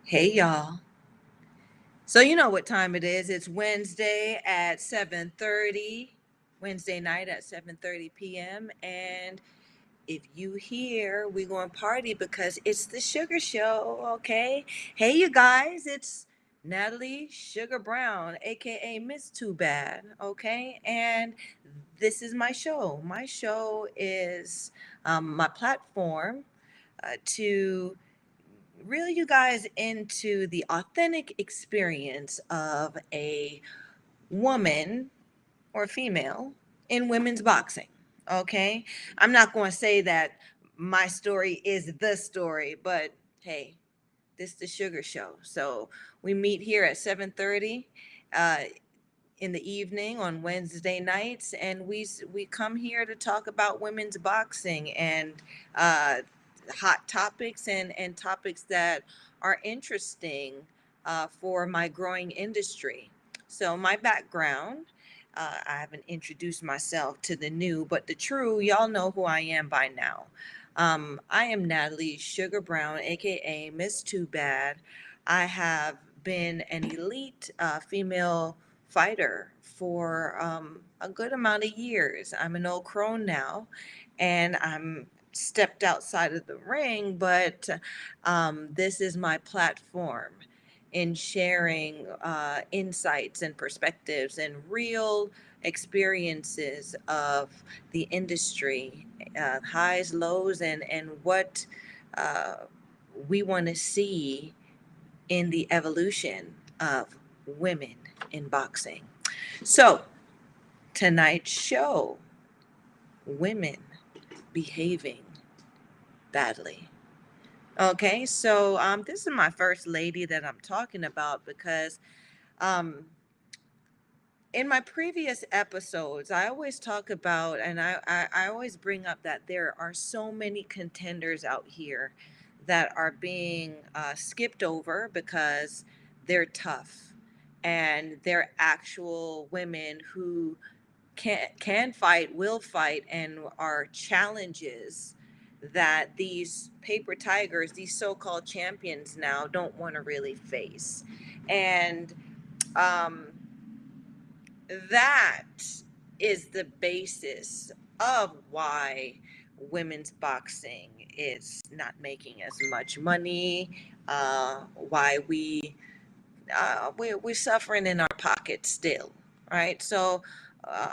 Hey y'all. So you know what time it is. It's Wednesday at 7:30. Wednesday night at 7:30 p.m. And if you here, we going to party because it's the Sugar Show, okay? Hey you guys, it's Natalie SUGAR Brown, aka Miss Too Bad, okay? And this is my show. My show is my platform to reel you guys into the authentic experience of a woman or female in women's boxing. Okay. I'm not going to say that my story is the story, but hey, this is the Sugar Show. So we meet here at 7:30 uh, in the evening on Wednesday nights, and we come here to talk about women's boxing and uh, hot topics and topics that are interesting for my growing industry. So my background. I haven't introduced myself to the new, but the true, y'all know who I am by now. I am Natalie SUGAR Brown, aka Miss Too Bad. I have been an elite female fighter for a good amount of years. I'm an old crone now, and I'm stepped outside of the ring, but this is my platform in sharing insights and perspectives and real experiences of the industry, highs, lows, and what uh, we want to see in the evolution of women in boxing. So, tonight's show, women behaving badly. Okay, so this is my first lady that I'm talking about because um, in my previous episodes, I always talk about and I always bring up that there are so many contenders out here that are being skipped over because they're tough and they're actual women who can fight, will fight, and are challenges that these paper tigers, these so-called champions now don't want to really face. And um, that is the basis of why women's boxing is not making as much money, why we're suffering in our pockets still, right? So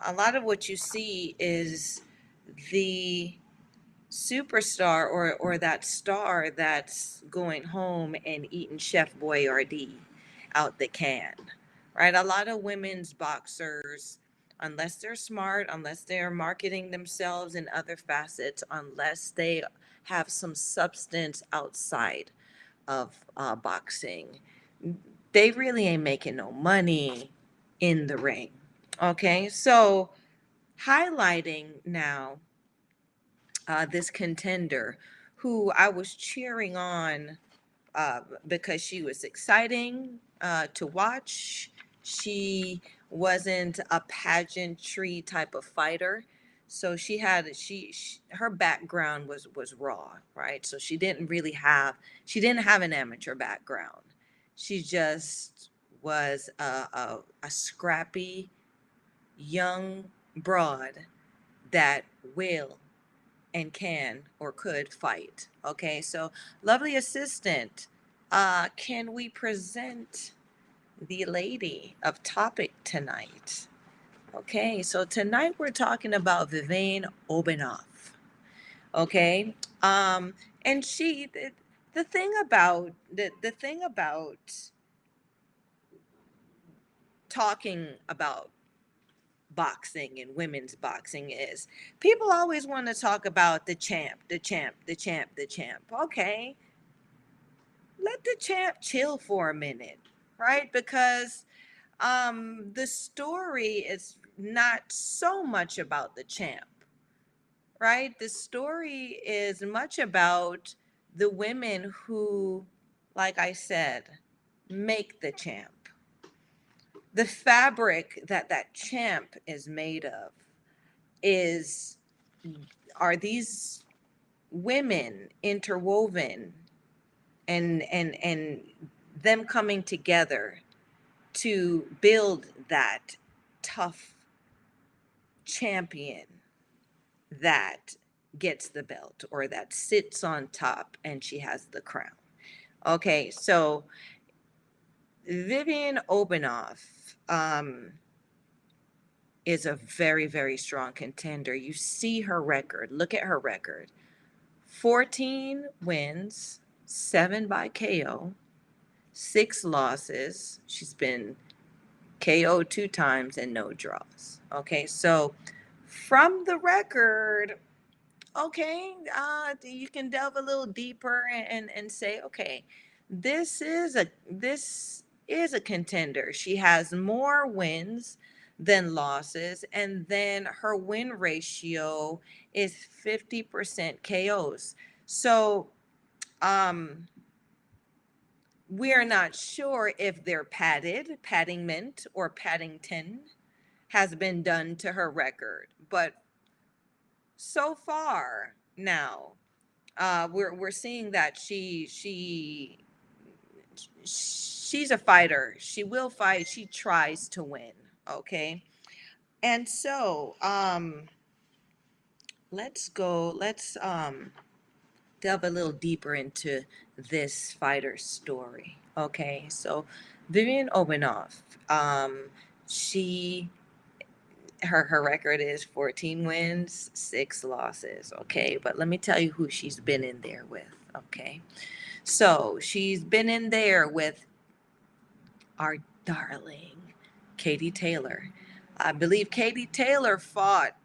a lot of what you see is the superstar or that star that's going home and eating Chef Boyardee out the can, right? A lot of women's boxers, unless they're smart, unless they're marketing themselves in other facets, unless they have some substance outside of boxing, they really ain't making no money in the ring. Okay, so highlighting now this contender who I was cheering on because she was exciting to watch. She wasn't a pageantry type of fighter. So her background was raw, right? So she didn't have an amateur background. She just was a scrappy young broad that will and can or could fight. Okay, so lovely assistant, can we present the lady of topic tonight? Okay, so tonight we're talking about Viviane Obenauf. Okay, and the thing about the thing about talking about boxing and women's boxing is people always want to talk about the champ, the champ, the champ, the champ. Okay, let the champ chill for a minute, right? Because the story is not so much about the champ, right? The story is much about the women who, like I said, make the champ. The fabric that that champ is made of is are these women interwoven and them coming together to build that tough champion that gets the belt or that sits on top and she has the crown. Okay, so Viviane Obenauf is a very, very strong contender. You see her record. Look at her record. 14 wins, 7 by KO, 6 losses. She's been KO 2 times and no draws. Okay, so from the record, okay, you can delve a little deeper and say, okay, this is a contender. She has more wins than losses, and then her win ratio is 50% KOs. So we're not sure if they're paddingment or Paddington has been done to her record, but so far now, we're seeing that she's a fighter. She will fight. She tries to win. Okay, and so let's delve a little deeper into this fighter's story. Okay, so Viviane Obenauf, she her record is 14 wins, 6 losses. Okay, but let me tell you who she's been in there with. Okay, so she's been in there with our darling Katie Taylor. I believe Katie Taylor fought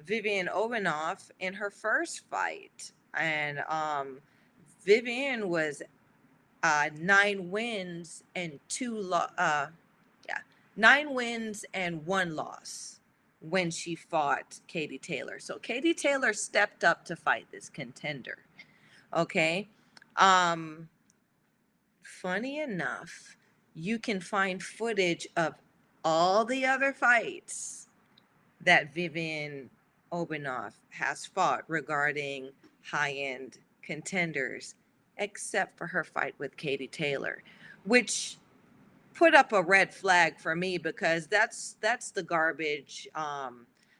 Viviane Obenauf in her first fight, and Viviane was 9 wins and yeah, 9 wins and 1 loss when she fought Katie Taylor. So Katie Taylor stepped up to fight this contender. Okay. Um, Funny enough, you can find footage of all the other fights that Viviane Obenauf has fought regarding high-end contenders, except for her fight with Katie Taylor, which put up a red flag for me because that's the garbage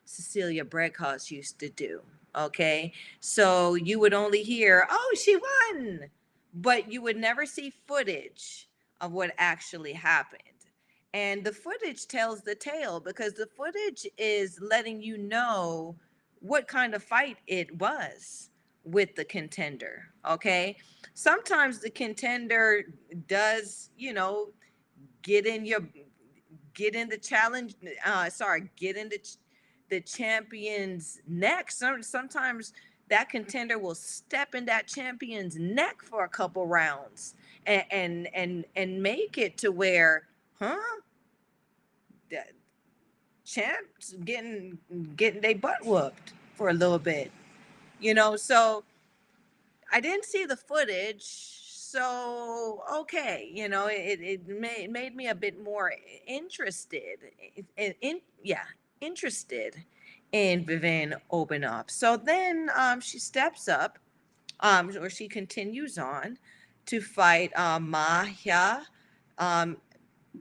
Cecilia Brækhus used to do. Okay, so you would only hear, "Oh, she won," but you would never see footage of what actually happened. And the footage tells the tale because the footage is letting you know what kind of fight it was with the contender. Okay, sometimes the contender does, get in your get in the challenge get in the champion's neck. Sometimes that contender will step in that champion's neck for a couple rounds and make it to where, the champs getting their butt whooped for a little bit, so I didn't see the footage, so okay, it made me a bit more interested interested in Viviane Obenauf. So then she steps up, or she continues on to fight Maja um,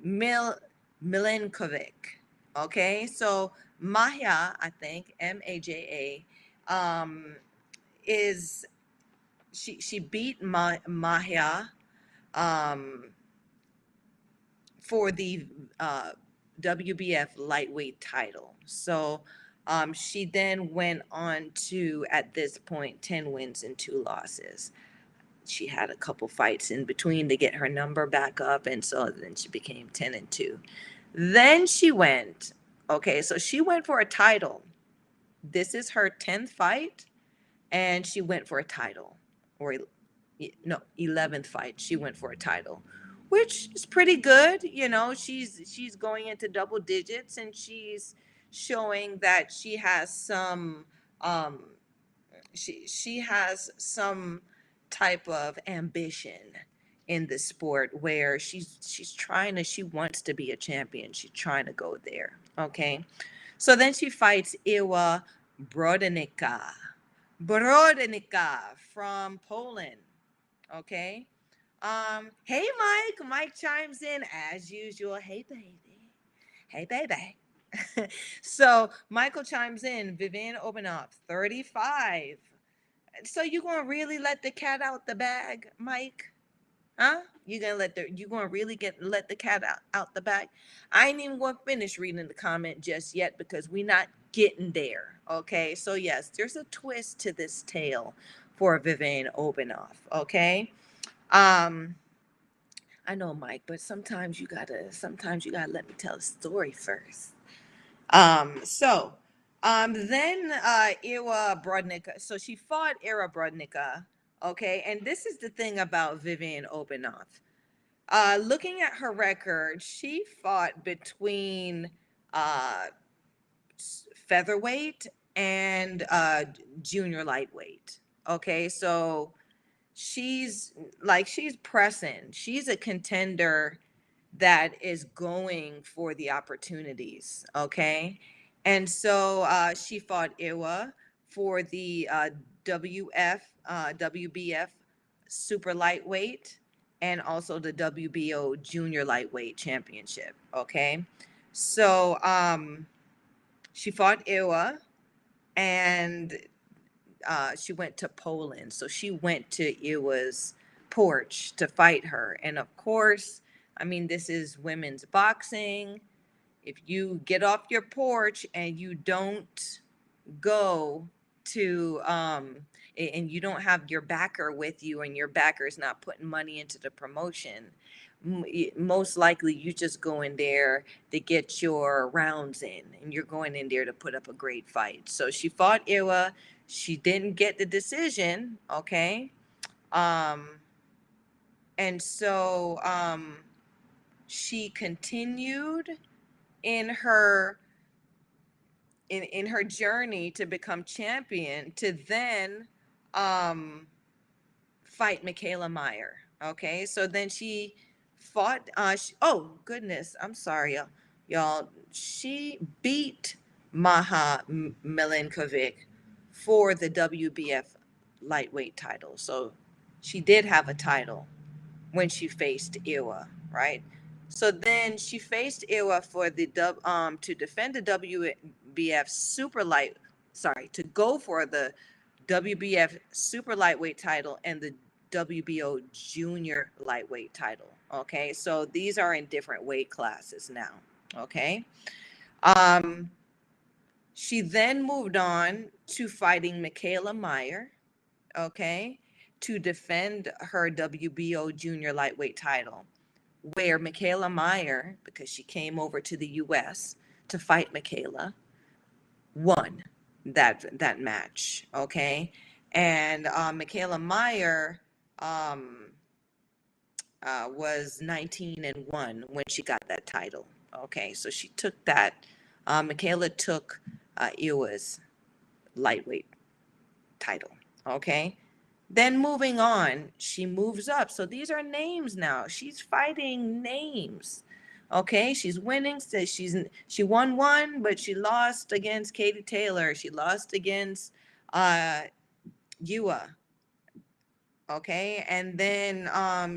Mil Milenkovic. Okay, so Maja, I think Maja, is she beat Maja um, for the WBF lightweight title. So she then went on to, at this point, 10 wins and 2 losses. She had a couple fights in between to get her number back up, and so then she became 10-2. Then she went, okay, so she went for a title. This is her 10th fight, and she went for a title, or no, 11th fight. She went for a title, which is pretty good. She's going into double digits, and she's showing that she has some she has some type of ambition in the sport where she wants to be a champion. She's trying to go there. Okay. So then she fights Iwa Brodenika from Poland. Okay. Hey, Mike. Mike chimes in as usual. Hey, baby. Hey, baby. So Michael chimes in. Viviane Obenauf, 35. So you gonna really let the cat out the bag, Mike? Huh? You gonna really get let the cat out the bag? I ain't even gonna finish reading the comment just yet because we not getting there. Okay. So yes, there's a twist to this tale for Viviane Obenauf. Okay. Um, I know, Mike, but sometimes you gotta let me tell the story first. So then Ira Brodnicka, so she fought Ira Brodnicka, okay, and this is the thing about Viviane Obenauf. Looking at her record, she fought between uh, featherweight and junior lightweight. Okay, so she's pressing. She's a contender that is going for the opportunities. Okay. And so she fought Iwa for the WBF super lightweight and also the WBO junior lightweight championship. Okay. So she fought Iwa and she went to Poland. So she went to Iwa's porch to fight her. And of course, I mean, this is women's boxing. If you get off your porch and you don't go to and you don't have your backer with you and your backer is not putting money into the promotion, most likely you just go in there to get your rounds in and you're going in there to put up a great fight. So she fought Iwa. She didn't get the decision. Okay. um and so she continued in her in her journey to become champion to then um fight Michaela Meyer. Okay, so then she fought. Oh goodness, I'm sorry, y'all. She beat Maha Milenkovic for the WBF lightweight title. So she did have a title when she faced Iwa, right? So then she faced Iwa for the to defend the WBF super light, sorry, to go for the WBF super lightweight title and the WBO junior lightweight title. Okay, so these are in different weight classes now. Okay, um, she then moved on to fighting Michaela Meyer. Okay, to defend her WBO junior lightweight title, where Michaela Meyer, because she came over to the U.S. to fight Michaela, won that match. Okay, and Michaela Meyer um, was 19-1 when she got that title. Okay, so she took that. Michaela took Iwa's lightweight title. Okay. Then moving on, she moves up. So these are names now. She's fighting names. Okay, she's winning. So she won one, but she lost against Katie Taylor. She lost against uh Yua. Okay, and then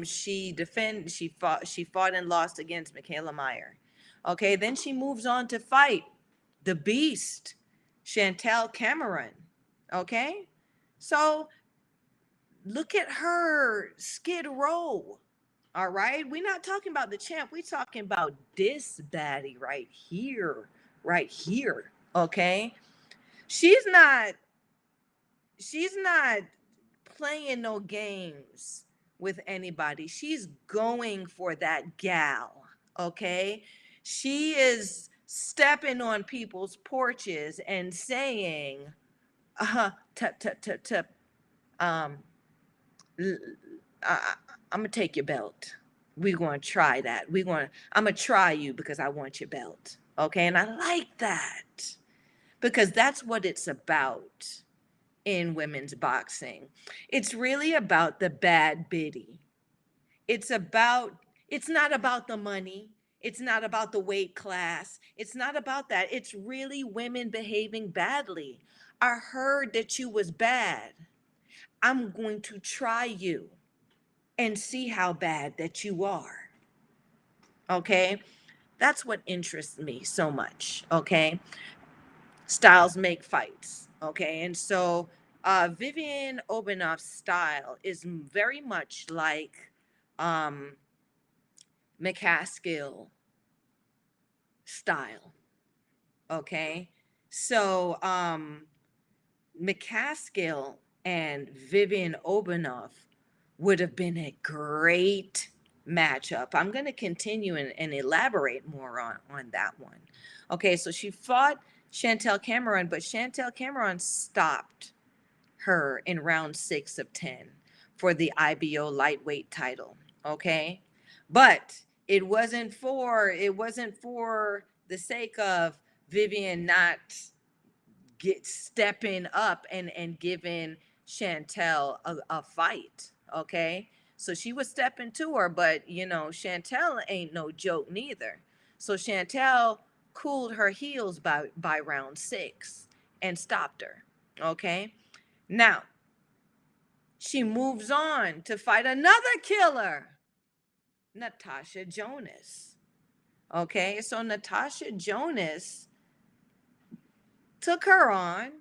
she fought and lost against Michaela Meyer. Okay, then she moves on to fight the Beast, Chantel Cameron. Okay, so look at her skid row. All right. We're not talking about the champ. We're talking about this baddie right here. Right here. Okay. She's not, she's not playing no games with anybody. She's going for that gal. Okay. She is stepping on people's porches and saying, tap, tap, tap, tap. Um, I, I'm gonna take your belt. We're gonna try that. I'm gonna try you because I want your belt. Okay, and I like that because that's what it's about in women's boxing. It's really about the bad biddy. It's about. It's not about the money. It's not about the weight class. It's not about that. It's really women behaving badly. I heard that you was bad. I'm going to try you and see how bad that you are. Okay? That's what interests me so much. Okay? Styles make fights. Okay? And so Viviane Obenauf's style is very much like um, McCaskill style. Okay? So McCaskill and Viviane Obenauf would have been a great matchup. I'm going to continue and elaborate more on that one. Okay, so she fought Chantel Cameron, but Chantel Cameron stopped her in round 6 of 10 for the IBO lightweight title. Okay, but it wasn't for the sake of Viviane not get stepping up and giving Chantel a fight. Okay. So she was stepping to her, but Chantel ain't no joke neither. So Chantel cooled her heels by round 6 and stopped her. Okay. Now she moves on to fight another killer, Natasha Jonas. Okay. So Natasha Jonas took her on.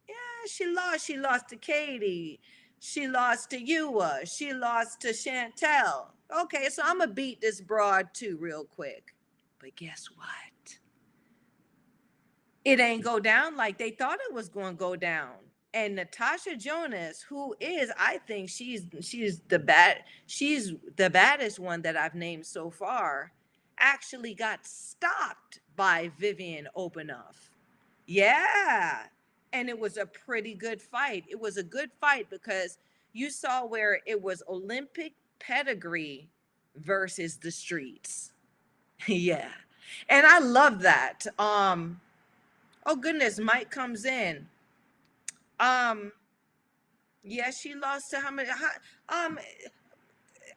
Yeah, she lost. She lost to Katie. She lost to Ewa. She lost to Chantel. Okay, so I'm going to beat this broad too real quick. But guess what? It ain't go down like they thought it was going to go down. And Natasha Jonas, who is, I think she's the baddest one that I've named so far, actually got stopped by Viviane Obenauf. Yeah. And it was a pretty good fight. It was a good fight because you saw where it was Olympic pedigree versus the streets. Yeah. And I love that. Oh goodness, Mike comes in. Um yeah, she lost to how many I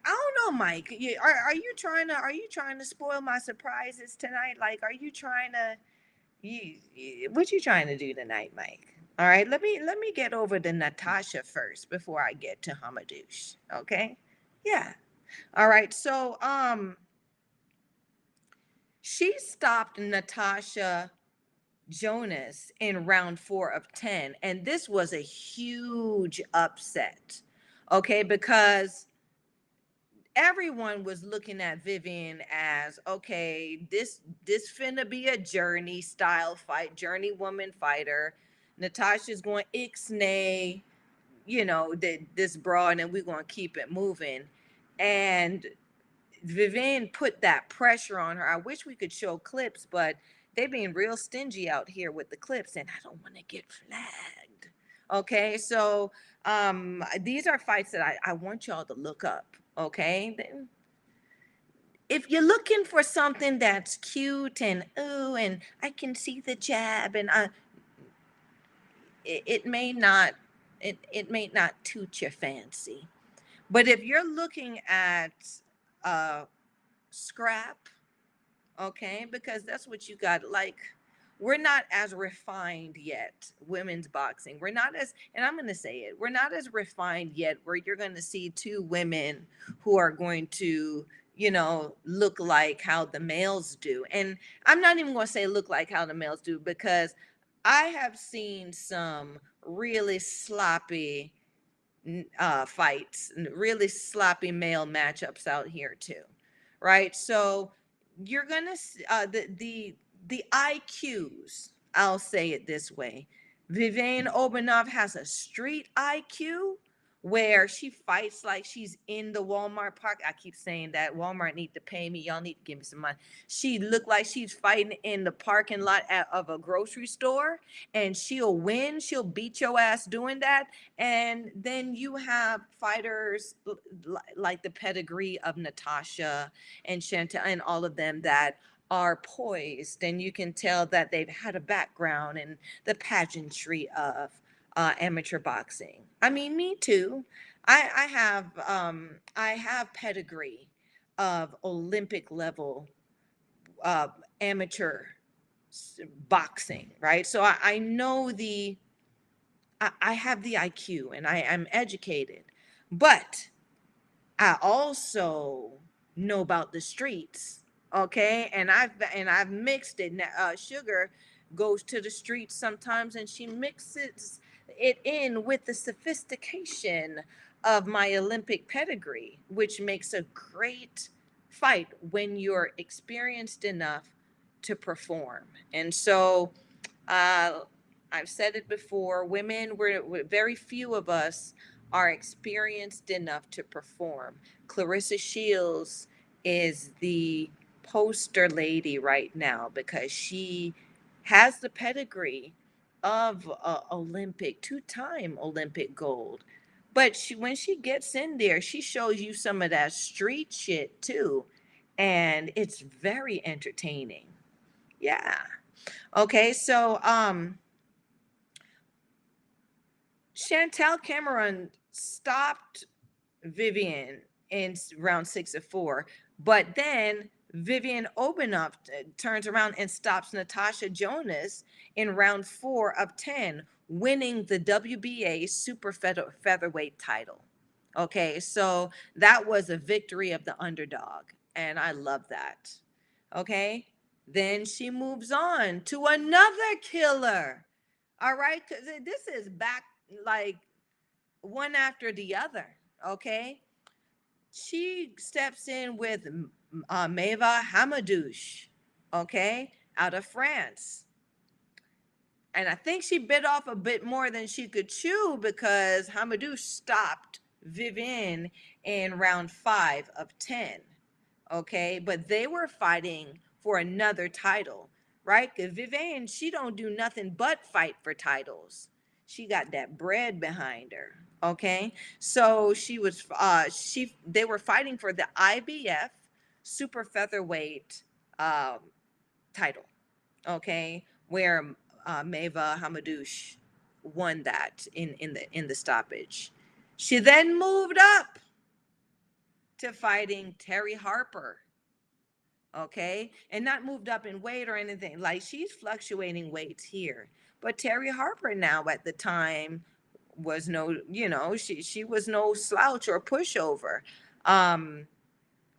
don't know, Mike. Are you trying to spoil my surprises tonight? Like, are you trying to what you trying to do tonight, Mike? All right, let me get over to Natasha first before I get to Hamadouche. Okay? Yeah. All right. So she stopped Natasha Jonas in round 4 of 10, and this was a huge upset. Okay, because everyone was looking at Vivian as, okay, this finna be a journey style fight, journey woman fighter. Natasha's going ixnay, this broad, and we're going to keep it moving. And Vivian put that pressure on her. I wish we could show clips, but they being real stingy out here with the clips, and I don't want to get flagged. Okay, so these are fights that I want y'all to look up. Okay, if you're looking for something that's cute and ooh, and I can see the jab, and it may not, it may not toot your fancy. But if you're looking at scrap, okay, because that's what you got. Like, we're not as refined yet, women's boxing. We're not as, and I'm going to say it, we're not as refined yet where you're going to see two women who are going to, look like how the males do. And I'm not even going to say look like how the males do, because I have seen some really sloppy fights, really sloppy male matchups out here too, right? So you're gonna the IQs. I'll say it this way: Viviane Obenauf has a street IQ where she fights like she's in the Walmart park. I keep saying that Walmart need to pay me. Y'all need to give me some money. She looked like she's fighting in the parking lot of a grocery store, and she'll win. She'll beat your ass doing that. And then you have fighters like the pedigree of Natasha and Chantel and all of them that are poised, and you can tell that they've had a background in the pageantry of amateur boxing. I mean, me too. I have pedigree of Olympic level uh, amateur boxing, right? So I know I have the IQ and I am educated, but I also know about the streets, okay? And I've mixed it. Sugar goes to the streets sometimes, and she mixes it in with the sophistication of my Olympic pedigree, which makes a great fight when you're experienced enough to perform. And so, uh, I've said it before, women, we're very few of us are experienced enough to perform. Clarissa Shields is the poster lady right now because she has the pedigree of Olympic, two-time Olympic gold. But when she gets in there, she shows you some of that street shit too. And it's very entertaining. Yeah. Okay, so Chantel Cameron stopped Vivian in round 6 of 4, but then Viviane Obenauf turns around and stops Natasha Jonas in round 4 of 10, winning the WBA super featherweight title. Okay, so that was a victory of the underdog, and I love that. Okay, then she moves on to another killer. All right, because this is back like one after the other. Okay, she steps in with Meva Hamadouche, okay, out of France. And I think she bit off a bit more than she could chew because Hamadouche stopped Vivian in round 5 of 10. Okay, but they were fighting for another title, right? Because Vivian, she don't do nothing but fight for titles. She got that bread behind her. Okay, so they were fighting for the IBF super featherweight um, title. Okay, where Meva Hamadouche won that in the stoppage. She then moved up to fighting Terry Harper, okay, and not moved up in weight or anything. Like, she's fluctuating weights here, but Terry Harper now at the time was no, she was no slouch or pushover. um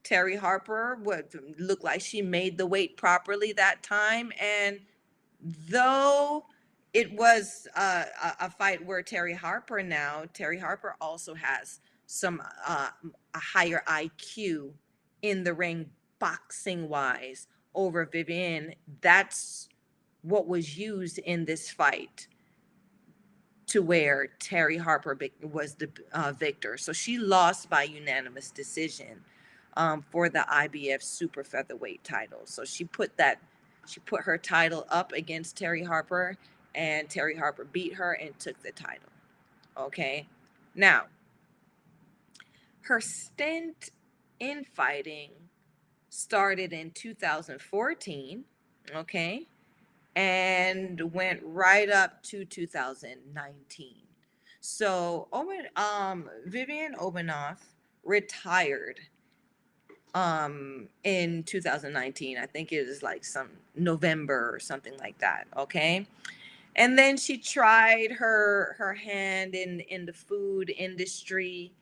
Terry Harper would look like she made the weight properly that time. And though it was a fight where Terry Harper also has some a higher IQ in the ring, boxing wise, over Vivian. That's what was used in this fight to where Terry Harper was the victor. So she lost by unanimous decision for the IBF super featherweight title. So she put her title up against Terry Harper, and Terry Harper beat her and took the title. Okay. Now, her stint in fighting started in 2014. Okay, and went right up to 2019. So Viviane Obenauf retired in 2019. I think it is like some November or something like that. Okay. And then she tried her hand in the food industry,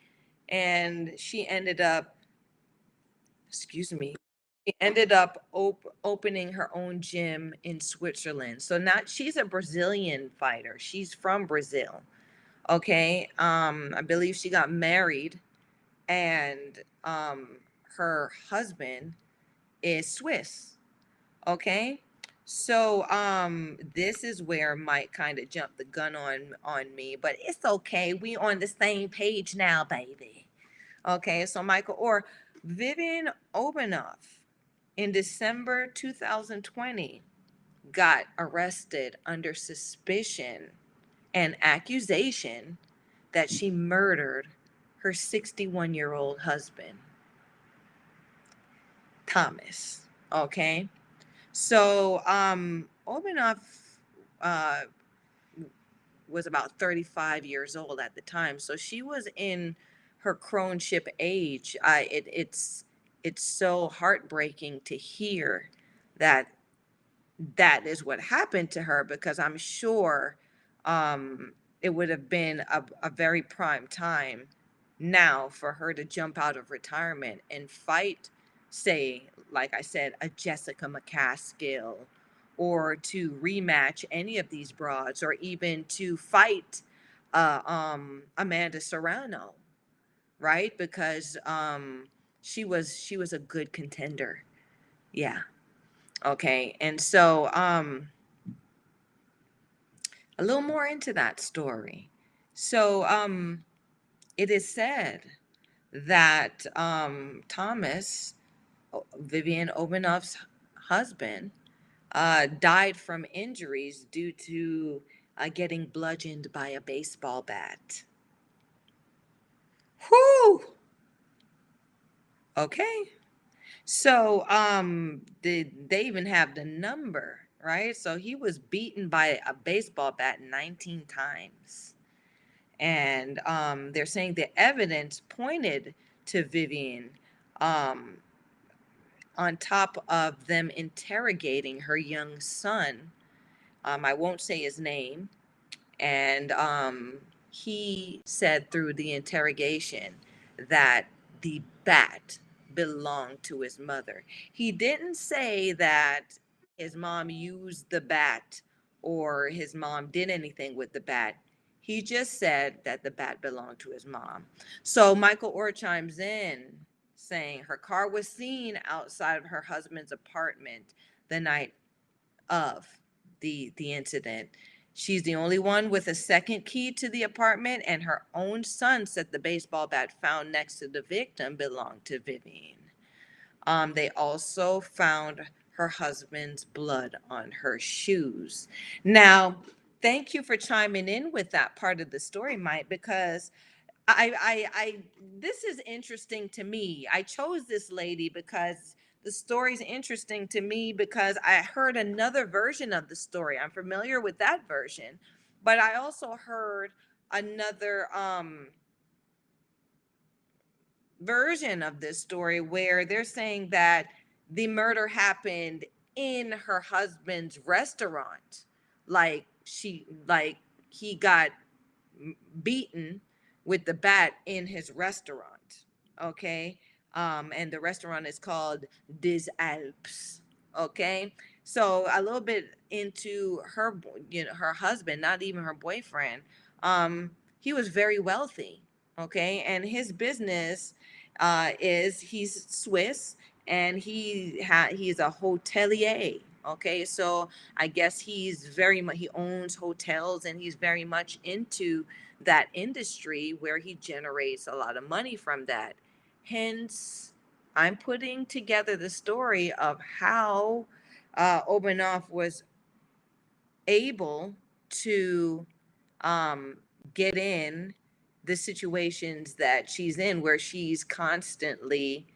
and she ended up, excuse me, she ended up opening her own gym in Switzerland. So now she's a Brazilian fighter. She's from Brazil. Okay. I believe she got married, and her husband is Swiss. Okay. So this is where Mike kind of jumped the gun on me, but it's okay. We on the same page now, baby. Okay, so Michael, or Vivian Obenauf in December 2020 got arrested under suspicion and accusation that she murdered her 61-year-old husband, Thomas. Okay, so Obenauf uh, was about 35 years old at the time, so she was in her crone-ship age. It's so heartbreaking to hear that that is what happened to her, because I'm sure it would have been a very prime time Now, for her to jump out of retirement and fight, say, like I said, a Jessica McCaskill, or to rematch any of these broads, or even to fight Amanda Serrano, right? Because she was a good contender. Yeah. Okay. And so a little more into that story. So it is said that Thomas, Viviane Obenauf's husband, died from injuries due to getting bludgeoned by a baseball bat. Whew. Okay. So they even have the number, right? So he was beaten by a baseball bat 19 times. And they're saying the evidence pointed to Viviane, um, on top of them interrogating her young son. I won't say his name. And he said through the interrogation that the bat belonged to his mother. He didn't say that his mom used the bat or his mom did anything with the bat. He just said that the bat belonged to his mom. So Michael Orr chimes in saying her car was seen outside of her husband's apartment the night of the incident. She's the only one with a second key to the apartment, and her own son said the baseball bat found next to the victim belonged to Viviane. They also found her husband's blood on her shoes. Now, thank you for chiming in with that part of the story, Mike, because this is interesting to me. I chose this lady because the story's interesting to me because I heard another version of the story. I'm familiar with that version, but I also heard another version of this story where they're saying that the murder happened in her husband's restaurant. Like he got beaten with the bat in his restaurant. Okay. And the restaurant is called Des Alpes. Okay. So a little bit into her, her husband, not even her boyfriend. He was very wealthy. Okay. And his business is he's Swiss, and he's a hotelier. Okay. So I guess he's very much, he owns hotels, and he's very much into that industry where he generates a lot of money from that. Hence, I'm putting together the story of how Obernoff was able to um, get in the situations that she's in, where she's constantly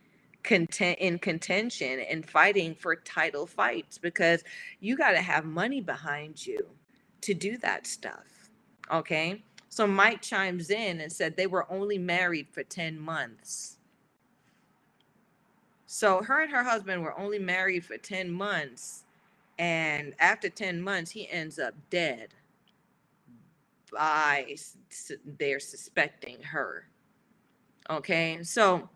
in contention and fighting for title fights, because you got to have money behind you to do that stuff. Okay. So Mike chimes in and said they were only married for 10 months. So her and her husband were only married for 10 months. And after 10 months, he ends up dead by, they're suspecting her. Okay. So,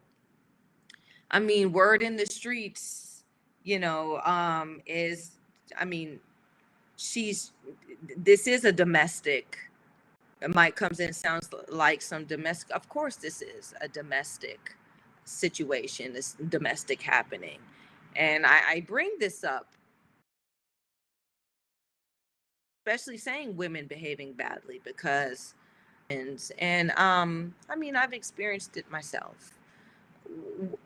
I mean, word in the streets, is, I mean, she's, this is a domestic. Mike comes in, sounds like some domestic. Of course, this is a domestic situation, this domestic happening. And I bring this up, especially saying women behaving badly, because, and I mean, I've experienced it myself.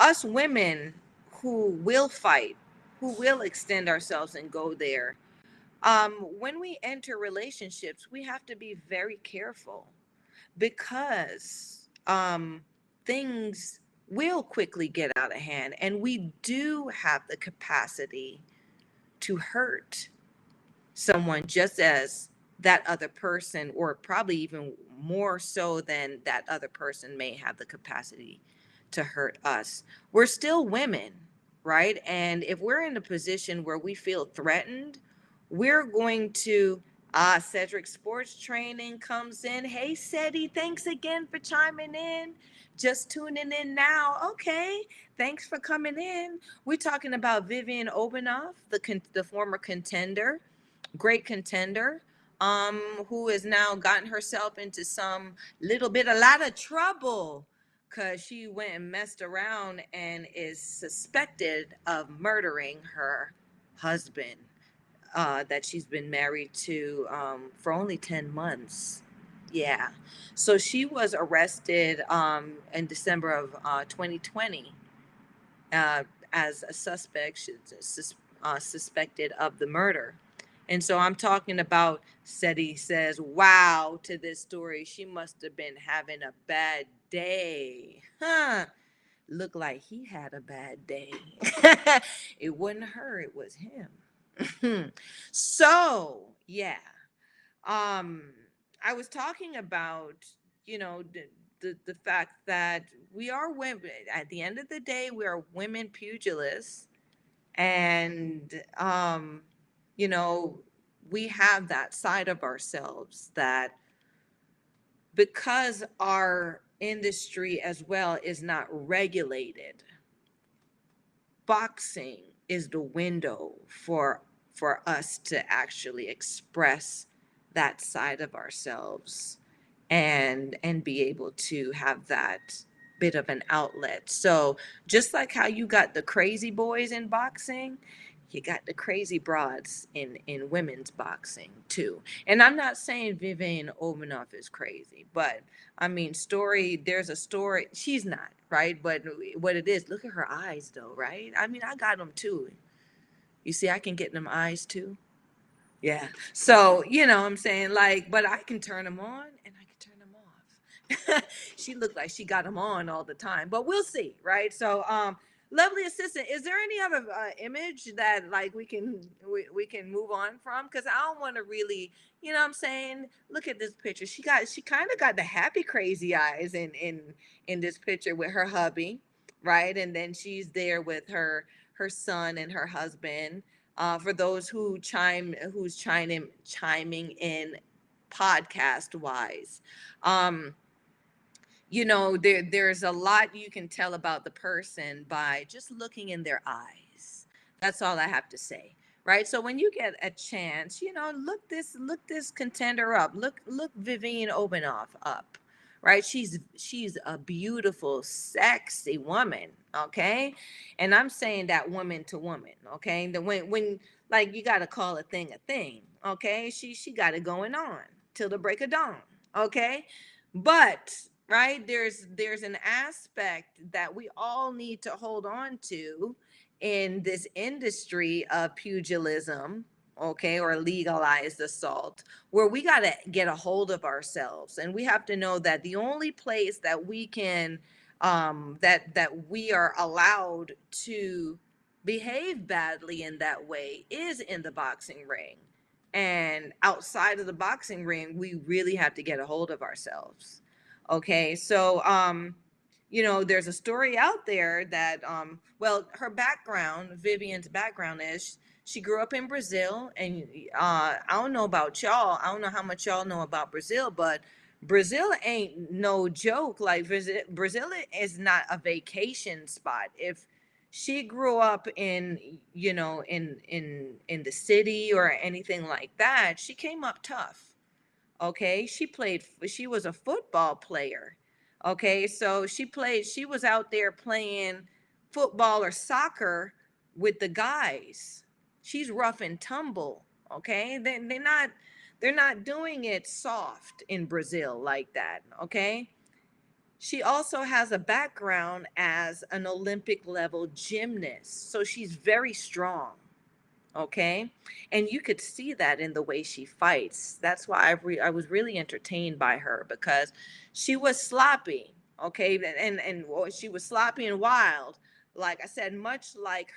Us women who will fight, who will extend ourselves and go there, when we enter relationships, we have to be very careful, because things will quickly get out of hand, and we do have the capacity to hurt someone, just as that other person, or probably even more so than that other person, may have the capacity to hurt us. We're still women, right? And if we're in a position where we feel threatened, we're going to Cedric Sports Training comes in. Hey, Ceddy, thanks again for chiming in. Just tuning in now. Okay, thanks for coming in. We're talking about Viviane Obenauf, the former contender, great contender, who has now gotten herself into a lot of trouble because she went and messed around and is suspected of murdering her husband that she's been married to for only 10 months. Yeah. So she was arrested in December of 2020 uh, as a suspected of the murder. And so I'm talking about, Seti says, wow, to this story. She must have been having a bad day. Huh. Looked like he had a bad day. It wasn't her, it was him. So, yeah. Um, I was talking about, the fact that we are women. At the end of the day, we are women pugilists, and you know, we have that side of ourselves that, because our industry as well is not regulated, boxing is the window for us to actually express that side of ourselves and be able to have that bit of an outlet. So just like how you got the crazy boys in boxing, you got the crazy broads in women's boxing too. And I'm not saying Viviane Obenauf is crazy, but I mean, there's a story. She's not, right? But what it is, look at her eyes though, right? I mean, I got them too. You see, I can get them eyes too. Yeah. So, I'm saying, like, but I can turn them on and I can turn them off. She looked like she got them on all the time, but we'll see, right? So, lovely assistant, is there any other image that like we can move on from? Because I don't want to really, what I'm saying, look at this picture. She kind of got the happy crazy eyes in this picture with her hubby, right? And then she's there with her son and her husband. For those chiming in podcast wise, um, there's a lot you can tell about the person by just looking in their eyes. That's all I have to say. Right. So when you get a chance, look this contender up. Look Viviane Obenauf up. Right. She's a beautiful, sexy woman. Okay. And I'm saying that woman to woman. Okay. When like, you gotta call a thing a thing. Okay. She got it going on till the break of dawn. Okay. But right, there's an aspect that we all need to hold on to in this industry of pugilism, okay, or legalized assault, where we got to get a hold of ourselves, and we have to know that the only place that we can that we are allowed to behave badly in that way is in the boxing ring. And outside of the boxing ring, we really have to get a hold of ourselves. Okay, so there's a story out there that well, her background, Viviane's background is she grew up in Brazil, and I don't know about y'all. I don't know how much y'all know about Brazil, but Brazil ain't no joke. Like, Brazil is not a vacation spot. If she grew up in, in the city or anything like that, she came up tough. Okay, she was a football player. Okay, so she was out there playing football or soccer with the guys. She's rough and tumble. Okay, they're not doing it soft in Brazil like that. Okay, she also has a background as an Olympic level gymnast, so she's very strong. Okay, and you could see that in the way she fights. That's why I was really entertained by her, because she was sloppy. Okay, and well, she was sloppy and wild, like I said, much like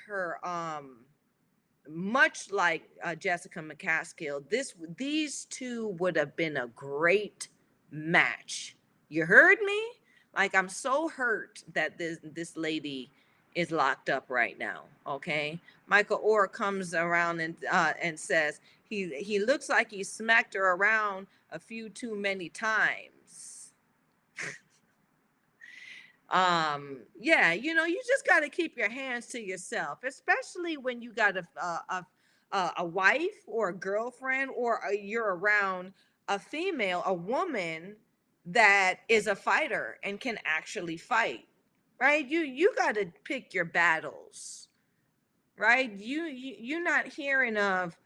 Jessica McCaskill. These two would have been a great match. You heard me? Like, I'm so hurt that this lady is locked up right now. Okay, Michael Orr comes around and says, he looks like he smacked her around a few too many times. Yeah, you just got to keep your hands to yourself, especially when you got a wife or a girlfriend, or you're around a female, a woman that is a fighter and can actually fight, right? You got to pick your battles, right? You're not hearing of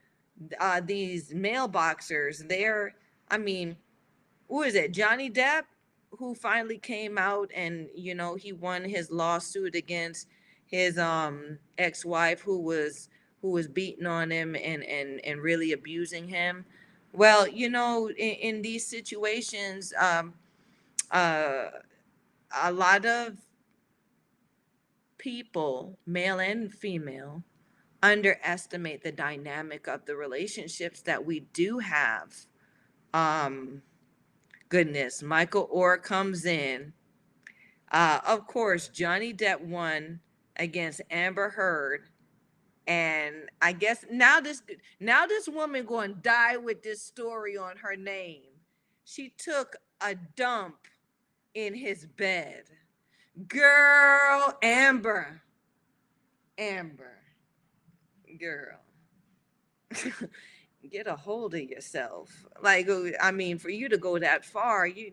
these male boxers. I mean, who is it? Johnny Depp, who finally came out and he won his lawsuit against his ex-wife, who was beating on him and really abusing him. Well, in these situations, uh, a lot of people, male and female, underestimate the dynamic of the relationships that we do have. Um, Goodness, Michael Orr comes in. Of course, Johnny Depp won against Amber Heard, and I guess now this woman going to die with this story on her name. She took a dump in his bed. Girl, Amber, girl. Get a hold of yourself. Like, I mean, for you to go that far, you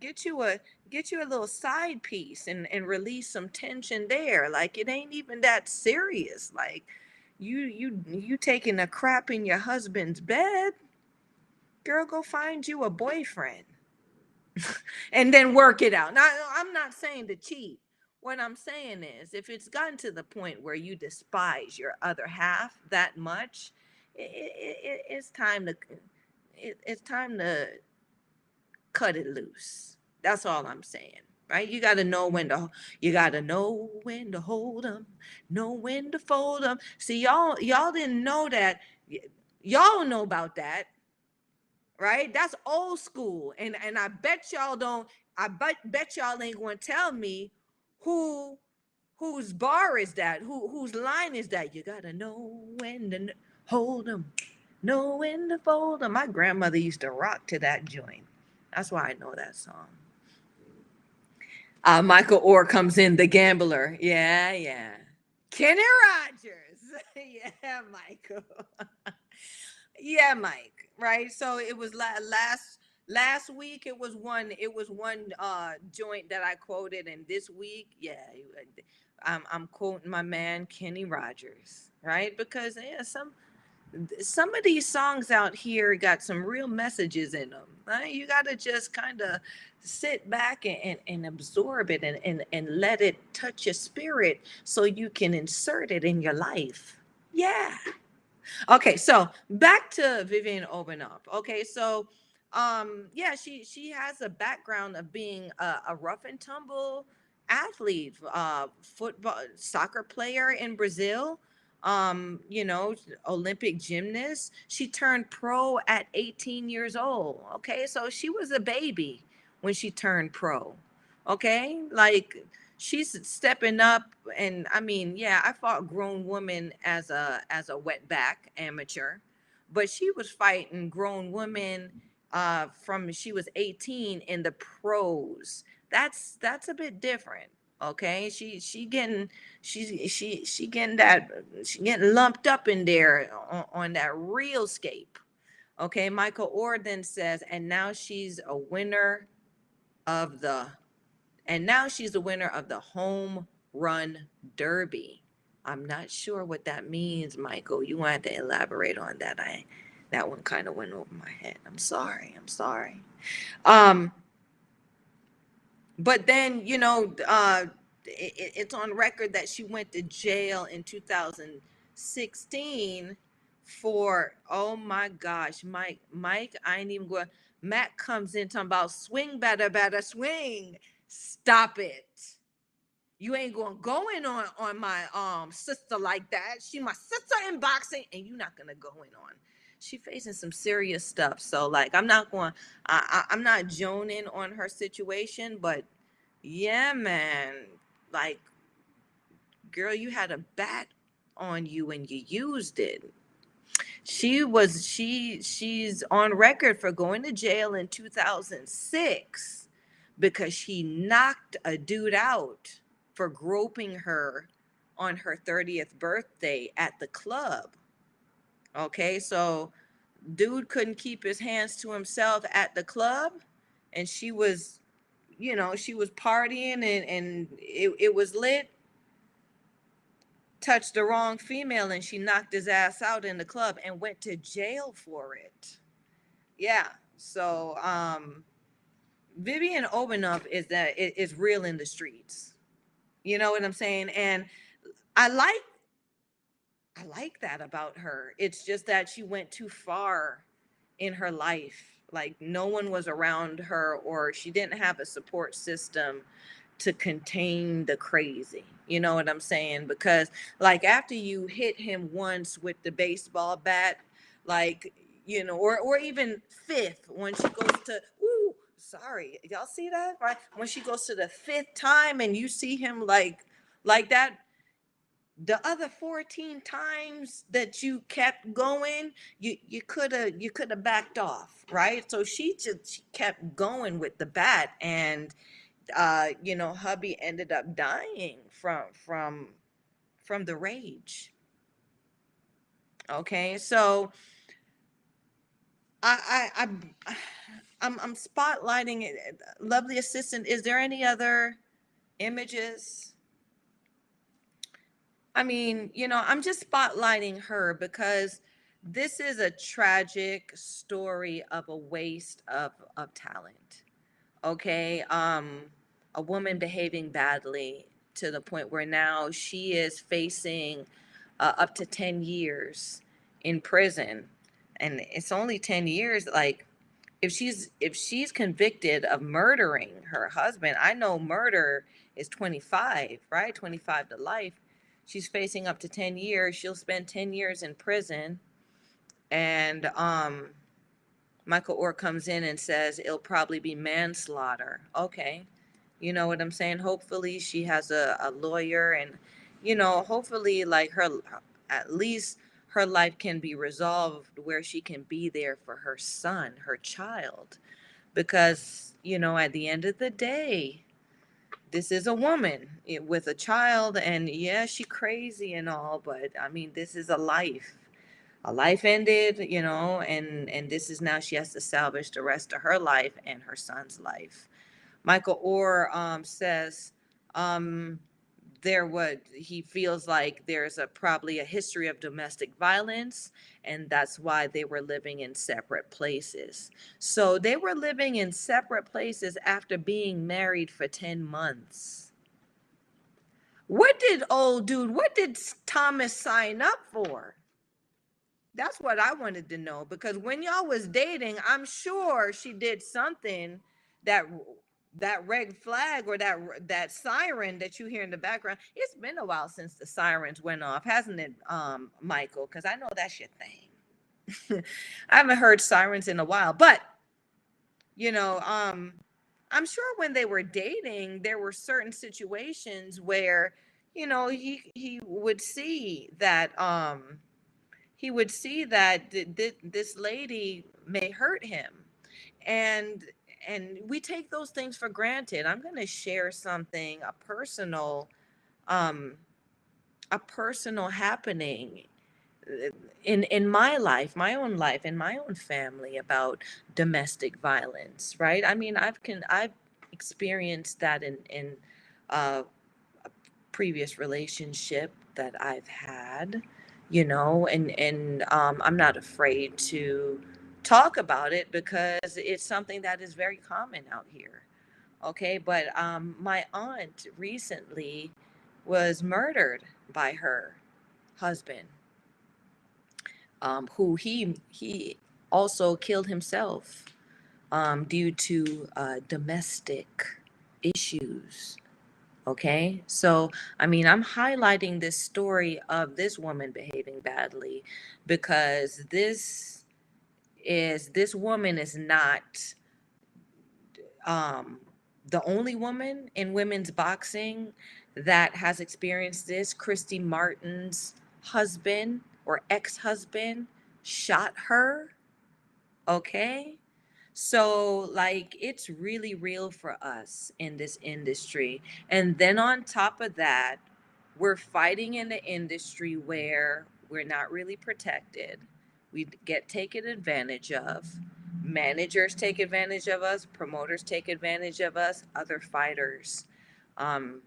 get you a little side piece and release some tension there. Like, it ain't even that serious. Like, you taking a crap in your husband's bed. Girl, go find you a boyfriend and then work it out. Now, I'm not saying to cheat. What I'm saying is, if it's gotten to the point where you despise your other half that much, it's time to it's time to cut it loose. That's all I'm saying. Right? You got to know when to hold them, know when to fold them. See, y'all didn't know that. Y'all know about that, right? That's old school, and I bet y'all don't. I bet y'all ain't going to tell me who whose bar is that? Whose line is that? You gotta know when to hold them, know when to fold them. My grandmother used to rock to that joint. That's why I know that song. Michael Orr comes in, the gambler. Yeah, yeah. Kenny Rogers. Yeah, Michael. Yeah, Mike. Right. So it was last week. It was one joint that I quoted, and this week, yeah, I'm quoting my man Kenny Rogers. Right, because yeah, some of these songs out here got some real messages in them. Right? You got to just kind of sit back and absorb it and let it touch your spirit so you can insert it in your life. Yeah. Okay, so back to Viviane Obenauf. Okay, so yeah, she has a background of being a rough and tumble athlete, football, soccer player in Brazil. You know, Olympic gymnast. She turned pro at 18 years old. Okay, so she was a baby when she turned pro. Okay, like she's stepping up. And I mean, yeah, I fought grown women as a wetback amateur, but she was fighting grown women from she was 18 in the pros. That's a bit different. Okay, she getting that, she getting lumped up in there on that real scape. Okay, Michael Orr then says, of the and now she's the winner of the home run derby. I'm not sure what that means, Michael. You want to elaborate on that? That one kind of went over my head. I'm sorry. I'm sorry. Um, but then it's on record that she went to jail in 2016 for, oh my gosh, Mike, I ain't even going. Matt comes in talking about swing better swing. Stop it. You ain't gonna go in on my sister like that. She my sister in boxing, and you not gonna go in on. She facing some serious stuff. So like, I'm not going. I'm not joning on her situation, but yeah, man. Like, girl, you had a bat on you and you used it. She's on record for going to jail in 2006 because she knocked a dude out for groping her on her 30th birthday at the club. Okay, so dude couldn't keep his hands to himself at the club, and she was partying, and it was lit, touched the wrong female, and she knocked his ass out in the club and went to jail for it. Yeah. So Viviane Obenauf is real in the streets. You know what I'm saying? And I like I like that about her. It's just that she went too far in her life. Like no one was around her, or she didn't have a support system to contain the crazy. You know what I'm saying? Because like after you hit him once with the baseball bat, like, or even fifth, when she goes to, ooh, sorry, y'all see that? Right? When she goes to the fifth time and you see him like that, the other 14 times that you kept going, you could have backed off, right? So she kept going with the bat, and hubby ended up dying from the rage. Okay, so I'm spotlighting it. Lovely assistant, is there any other images? I mean, I'm just spotlighting her because this is a tragic story of a waste of talent. Okay. A woman behaving badly to the point where now she is facing up to 10 years in prison. And it's only 10 years. Like, if she's convicted of murdering her husband, I know murder is 25, right? 25 to life. She's facing up to 10 years. She'll spend 10 years in prison. And Michael Orr comes in and says it'll probably be manslaughter. Okay. You know what I'm saying? Hopefully she has a lawyer, and, hopefully, like, at least her life can be resolved where she can be there for her son, her child. Because, at the end of the day, this is a woman with a child, and yeah, she crazy and all, but I mean, this is a life. A life ended, and this is now she has to salvage the rest of her life and her son's life. Michael Orr says um, he feels like there's probably a history of domestic violence, and that's why they were living in separate places. So they were living in separate places after being married for 10 months. What did Thomas sign up for? That's what I wanted to know, because when y'all was dating, I'm sure she did something that that red flag, or that siren that you hear in the background. It's been a while since the sirens went off, hasn't it, Michael? Because I know that's your thing. I haven't heard sirens in a while, but you know, um, I'm sure when they were dating, there were certain situations where he would see that this lady may hurt him, and we take those things for granted. I'm going to share something, um a personal happening in my life, my own life, in my own family, about domestic violence, right? I mean, I've experienced that in uh, a previous relationship that I've had, and I'm not afraid to talk about it because it's something that is very common out here. Okay, but my aunt recently was murdered by her husband, who he also killed himself due to domestic issues. Okay, so I mean, I'm highlighting this story of this woman behaving badly because this woman is not um, the only woman in women's boxing that has experienced this. Christy Martin's husband, or ex-husband, shot her. Okay. So, like, it's really real for us in this industry. And then on top of that, we're fighting in the industry where we're not really protected. We get taken advantage of. Managers take advantage of us, promoters take advantage of us, other fighters um,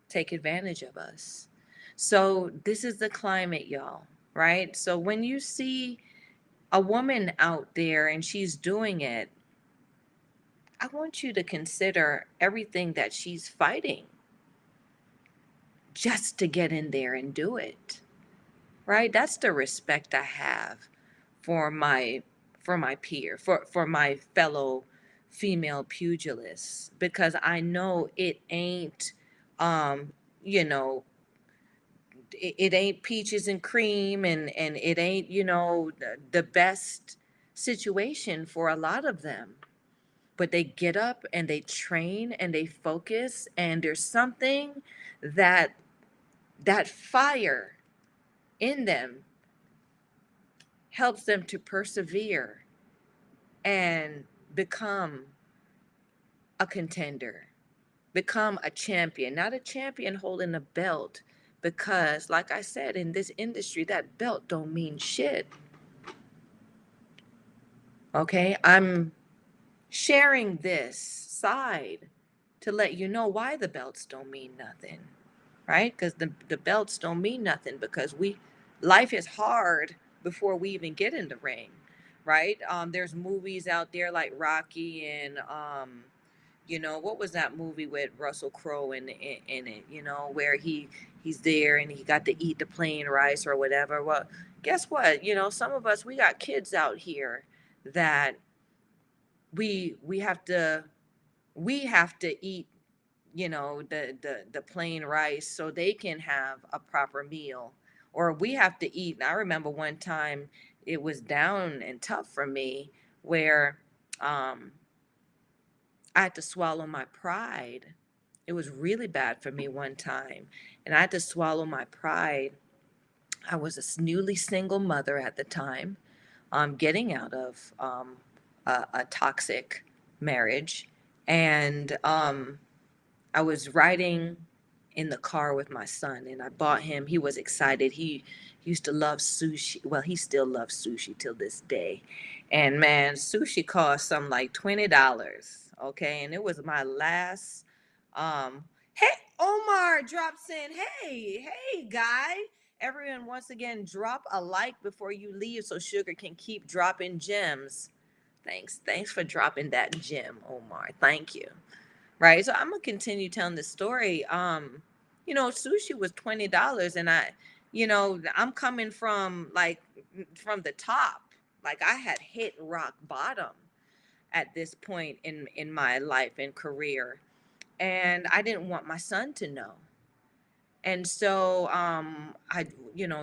take advantage of us. So, this is the climate, y'all, right? So, when you see a woman out there and she's doing it, I want you to consider everything that she's fighting just to get in there and do it. Right? That's the respect I have for my peer, for my fellow female pugilists, because I know it ain't um you know it ain't peaches and cream, and it ain't the best situation for a lot of them, but they get up and they train and they focus, and there's something that that fire in them helps them to persevere and become a contender, become a champion, not a champion holding a belt, because like I said, in this industry that belt don't mean shit. Okay, I'm sharing this side to let you know why the belts don't mean nothing, right? Because the belts don't mean nothing, because life is hard before we even get in the ring, right? There's movies out there like Rocky, and what was that movie with Russell Crowe in it, where he's there and he got to eat the plain rice or whatever. Well, guess what? Some of us, we got kids out here that we have to eat the plain rice so they can have a proper meal, or we have to eat. I remember one time it was down and tough for me, where um I had to swallow my pride. It was really bad for me one time, and I had to swallow my pride. I was a newly single mother at the time, getting out of a toxic marriage, and I was riding in the car with my son, and I bought him. He was excited. He used to love sushi. Well, he still loves sushi till this day. And man, sushi cost something like $20. Okay, and it was my last. Hey, Omar drops in. Hey, guy. Everyone, once again, drop a like before you leave so Sugar can keep dropping gems. Thanks for dropping that gem, Omar. Thank you. Right. So I'm gonna continue telling the story. Sushi was $20, and I'm coming from from the top. Like, I had hit rock bottom at this point in my life and career, and I didn't want my son to know. And so I,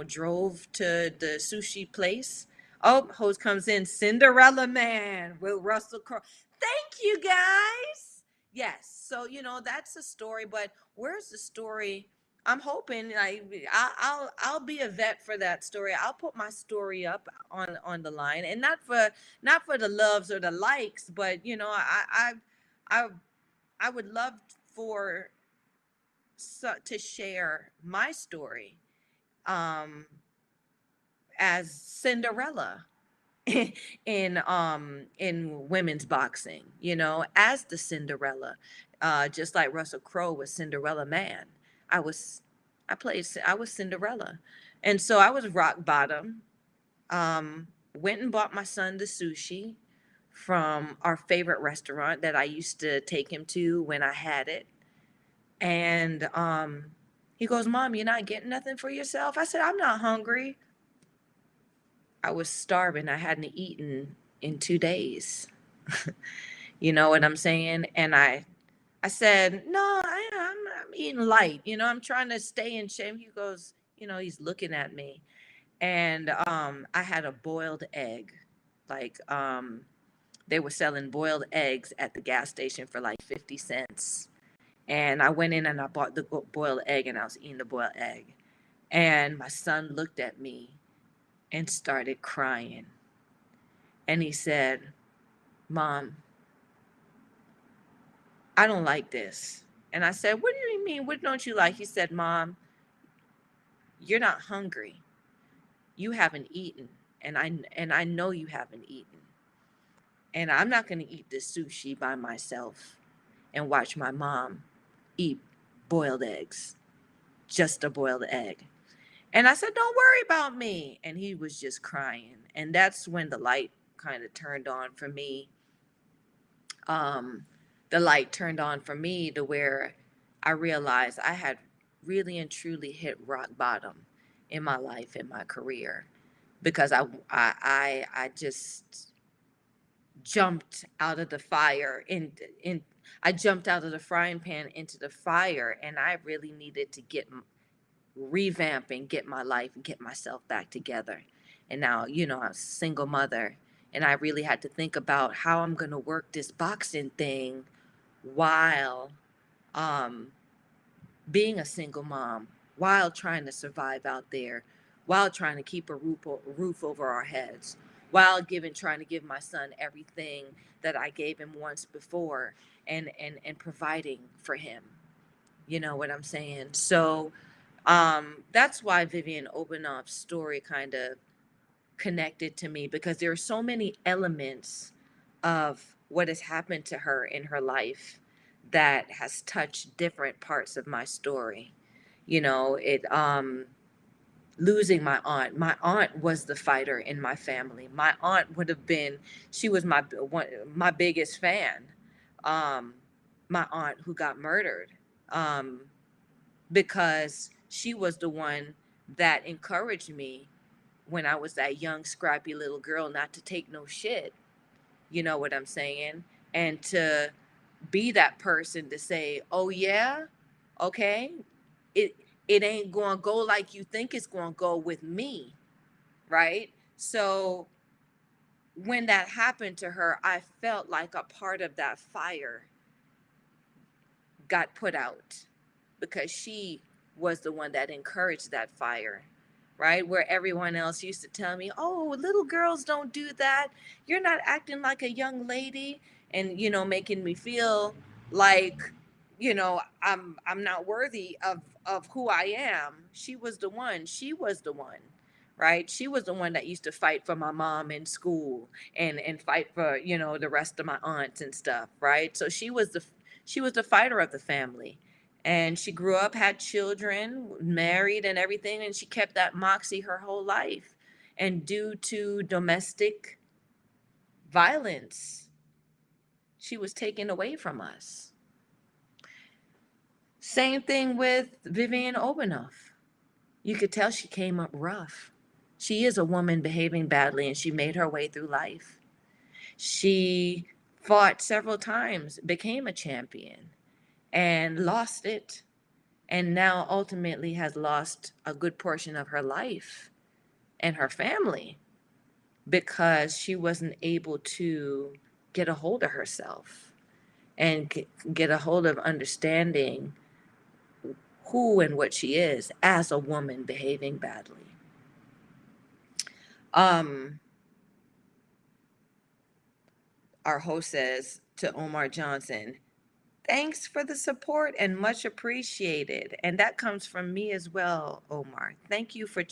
drove to the sushi place. Oh, host comes in, Cinderella Man with Russell Crowe. Thank you, guys. Yes, so that's the story. But where's the story? I'm hoping I'll be a vet for that story. I'll put my story up on the line, and not for the loves or the likes, but I I would love for to share my story um as Cinderella in women's boxing, as the Cinderella, just like Russell Crowe was Cinderella Man. I was I was Cinderella. And so I was rock bottom. Went and bought my son the sushi from our favorite restaurant that I used to take him to when I had it. And he goes, Mom, you're not getting nothing for yourself? I said, I'm not hungry. I was starving. I hadn't eaten in 2 days. You know what I'm saying? And I said, no, I'm eating light. I'm trying to stay in shape. He goes, he's looking at me. And I had a boiled egg. Like, they were selling boiled eggs at the gas station for like 50 cents. And I went in and I bought the boiled egg, and I was eating the boiled egg. And my son looked at me and started crying. And he said, Mom, I don't like this. And I said, What do you mean? What don't you like? He said, Mom, you're not hungry. You haven't eaten. And I know you haven't eaten. And I'm not going to eat this sushi by myself and watch my mom eat boiled eggs, just a boiled egg. And I said, Don't worry about me. And he was just crying. And that's when the light kind of turned on for me. Um, the light turned on for me to where I realized I had really and truly hit rock bottom in my life, in my career, because I just jumped out of the fire in I jumped out of the frying pan into the fire, and I really needed to revamp and get my life and get myself back together. And now, I'm a single mother, and I really had to think about how I'm going to work this boxing thing while um, being a single mom, while trying to survive out there, while trying to keep a roof over our heads, while trying to give my son everything that I gave him once before, and providing for him. You know what I'm saying? So that's why Viviane Obenauf's story kind of connected to me, because there are so many elements of what has happened to her in her life that has touched different parts of my story. It losing my aunt. My aunt was the fighter in my family. My aunt would have been, she was my biggest fan. Um, my aunt who got murdered. Um, because she was the one that encouraged me when I was that young, scrappy little girl not to take no shit. You know what I'm saying? And to be that person to say, oh, yeah, okay, it, it ain't going to go like you think it's going to go with me, right? So when that happened to her, I felt like a part of that fire got put out, because she was the one that encouraged that fire, right? Where everyone else used to tell me, oh, little girls don't do that. You're not acting like a young lady. And, making me feel like, I'm not worthy of who I am. She was the one, right? She was the one that used to fight for my mom in school, and fight for, the rest of my aunts and stuff, right? So she was the fighter of the family. And she grew up, had children, married, and everything. And she kept that moxie her whole life. And due to domestic violence, she was taken away from us. Same thing with Viviane Obenauf. You could tell she came up rough. She is a woman behaving badly, and she made her way through life. She fought several times, became a champion, and lost it, and now ultimately has lost a good portion of her life and her family, because she wasn't able to get a hold of herself and get a hold of understanding who and what she is as a woman behaving badly. Um, our host says to Omar Johnson, thanks for the support and much appreciated. And that comes from me as well, Omar. Thank you for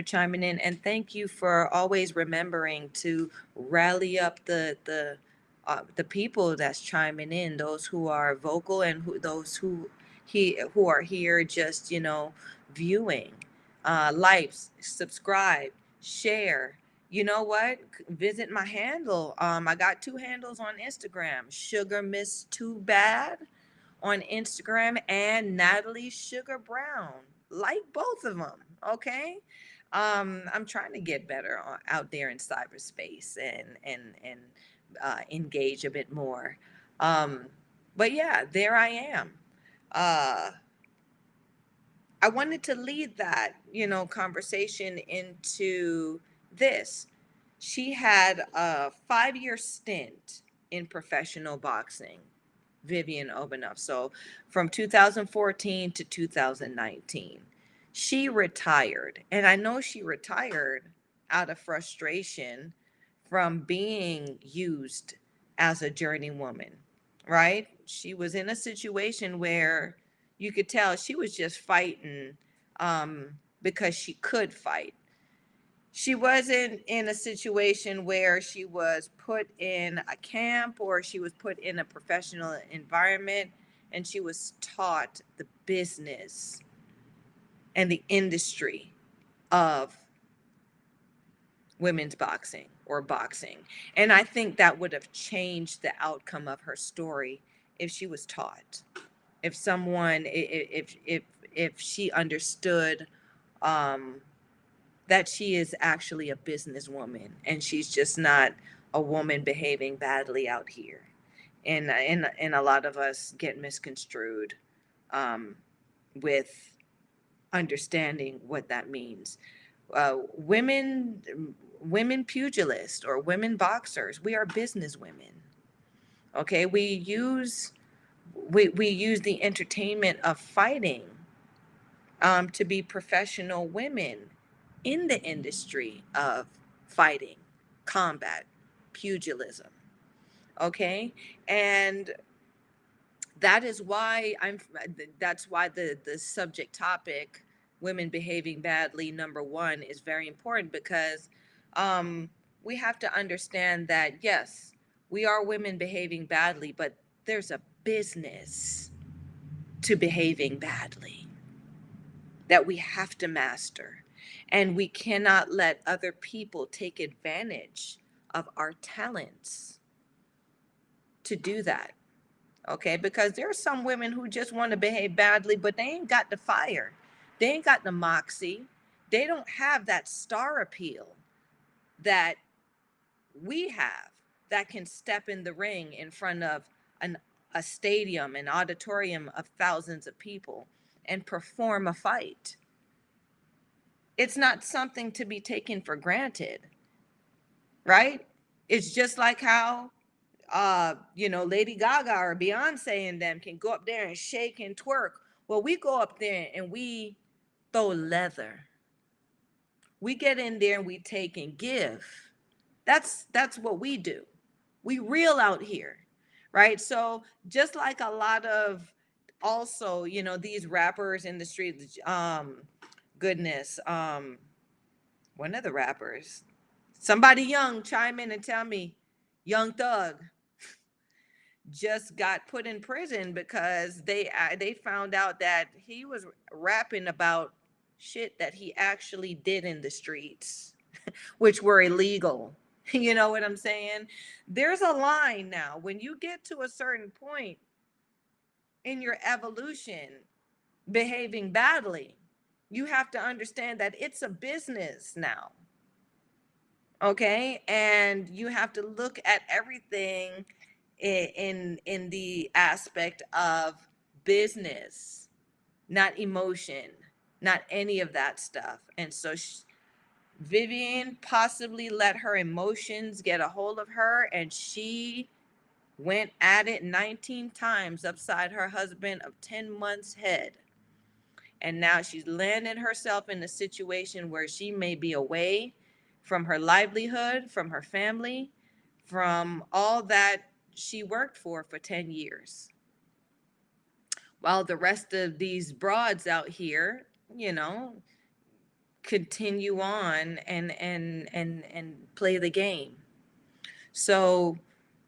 chiming in, and thank you for always remembering to rally up the people that's chiming in, those who are vocal, and those who are here just viewing. Likes, subscribe, share. You know what? Visit my handle. I got two handles on Instagram: Sugar Miss Too Bad on Instagram, and Natalie SUGAR Brown. Like both of them, okay? I'm trying to get better out there in cyberspace, and engage a bit more. Um, but yeah, there I am. Uh, I wanted to lead that, conversation into this. She had a 5-year stint in professional boxing, Viviane Obenauf. So from 2014 to 2019, she retired. And I know she retired out of frustration from being used as a journeywoman, right? She was in a situation where you could tell she was just fighting because she could fight. She wasn't in a situation where she was put in a camp or she was put in a professional environment and she was taught the business and the industry of women's boxing or boxing. And I think that would have changed the outcome of her story if she was taught. If someone, if she understood um, that she is actually a businesswoman and she's just not a woman behaving badly out here. And a lot of us get misconstrued um, with understanding what that means. Women pugilists or women boxers, we are business women. Okay, we use the entertainment of fighting to be professional women in the industry of fighting, combat, pugilism. Okay, and that is why that's why the subject topic, women behaving badly, number one, is very important because um we have to understand that yes, we are women behaving badly, but there's a business to behaving badly that we have to master, and we cannot let other people take advantage of our talents to do that. Okay, because there are some women who just want to behave badly, but they ain't got the fire, they ain't got the moxie, they don't have that star appeal that we have, that can step in the ring in front of an a stadium, an auditorium of thousands of people and perform a fight. It's not something to be taken for granted, right? It's just like how Lady Gaga or Beyonce and them can go up there and shake and twerk. Well, we go up there and we throw leather. We get in there and we take and give. That's what we do. We real out here, right? So just like a lot of also, these rappers in the streets, goodness, one of the rappers, somebody young, chime in and tell me, Young Thug just got put in prison because they found out that he was rapping about shit that he actually did in the streets, which were illegal. You know what I'm saying? There's a line now. When you get to a certain point in your evolution, behaving badly, you have to understand that it's a business now. Okay, and you have to look at everything in the aspect of business, not emotion, not any of that stuff. And so Vivian possibly let her emotions get a hold of her, and she went at it 19 times upside her husband of 10 months head. And now she's landed herself in a situation where she may be away from her livelihood, from her family, from all that she worked for 10 years. While the rest of these broads out here, continue on and play the game. So,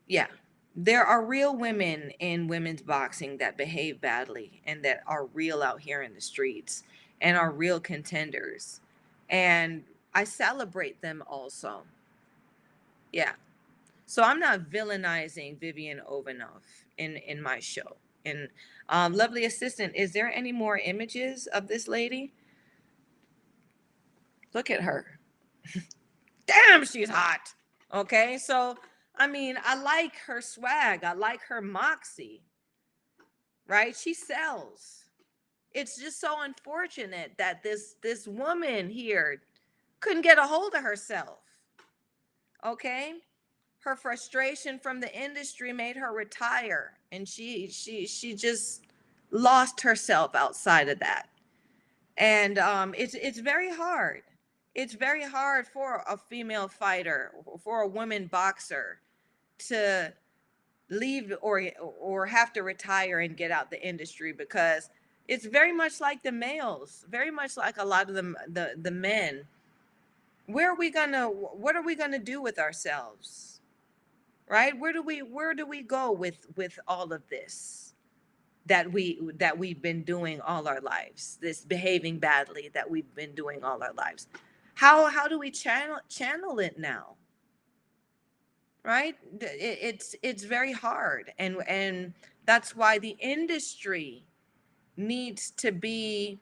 yeah, there are real women in women's boxing that behave badly and that are real out here in the streets and are real contenders. And I celebrate them also. Yeah. So I'm not villainizing Viviane Obenauf in my show. And lovely assistant, is there any more images of this lady? Look at her. Damn, she's hot. Okay, so I mean, I like her swag. I like her moxie. Right? She sells. It's just so unfortunate that this woman here couldn't get a hold of herself. Okay? Her frustration from the industry made her retire, and she just lost herself outside of that. And it's very hard. It's very hard for a female fighter, for a woman boxer to leave or have to retire and get out the industry, because it's very much like the males, very much like a lot of the men. What are we gonna do with ourselves, right? Where do we go with all of this that we've been doing all our lives, this behaving badly that we've been doing all our lives? How do we channel it now, right? It's very hard, and that's why the industry needs to be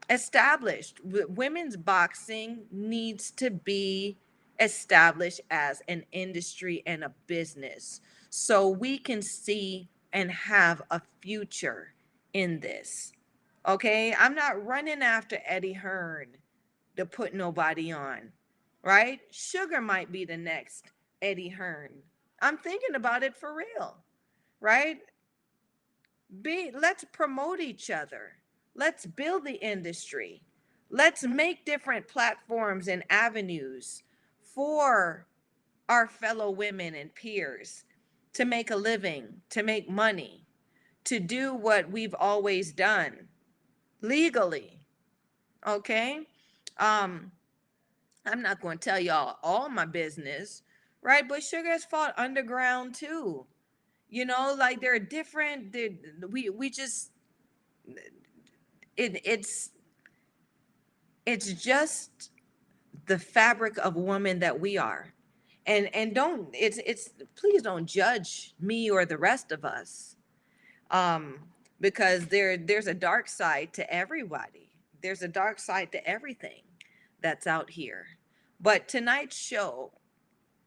established. Women's boxing needs to be established as an industry and a business, so we can see and have a future in this. Okay, I'm not running after Eddie Hearn to put nobody on, right? Sugar might be the next Eddie Hearn. I'm thinking about it for real, right? Let's promote each other. Let's build the industry. Let's make different platforms and avenues for our fellow women and peers to make a living, to make money, to do what we've always done legally. Okay? Um, I'm not going to tell y'all all my business, right? But Sugar has fought underground too. Like there are different. We just it's just the fabric of woman that we are, and don't it's please don't judge me or the rest of us, um, because there's a dark side to everybody. There's a dark side to everything that's out here. But tonight's show,